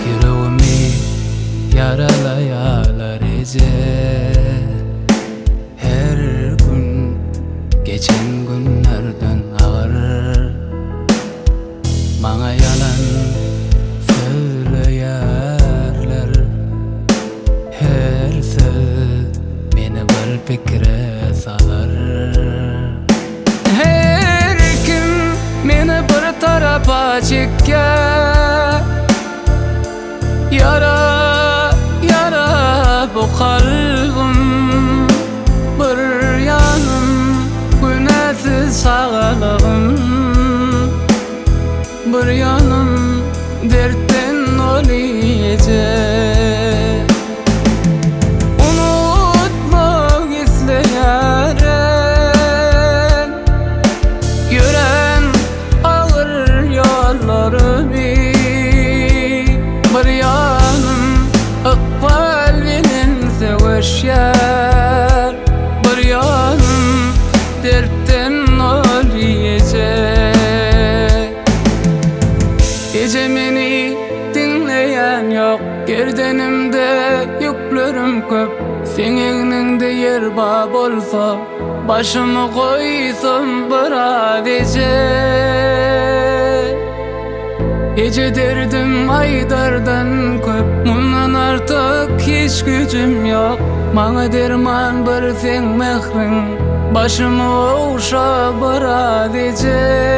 Yüreğimi yaralayalar her gün geçen günlerden ağır. Bana yalan söyleyerler, her söz beni bir fikre salar. Her kim beni bir tarafa çeker, yara yara bu kalbim. Bir yanım günahsız sağlığım, bir yanım dertten olacak. Unutmak isteyen yüren ağır yollarımı, bir yanım ıkbal benim sevişer, bir yanım dertten olacak. Gece beni dinleyen yok, gerdenimde yüklerim köp. Seninle yer bar bolsa, başımı koysam bir adece. Gece derdim aydardan köp, bundan artık hiç gücüm yok. Bana derman bir sen mehrin, başımı okşa bir adece.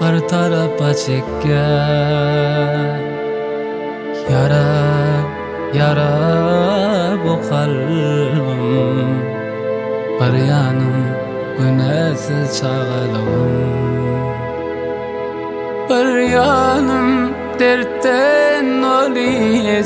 Bir tarafa çeker, yara yara bu kalbim, bir yanım günahsız çağalığım, bir yanım dertten olacak.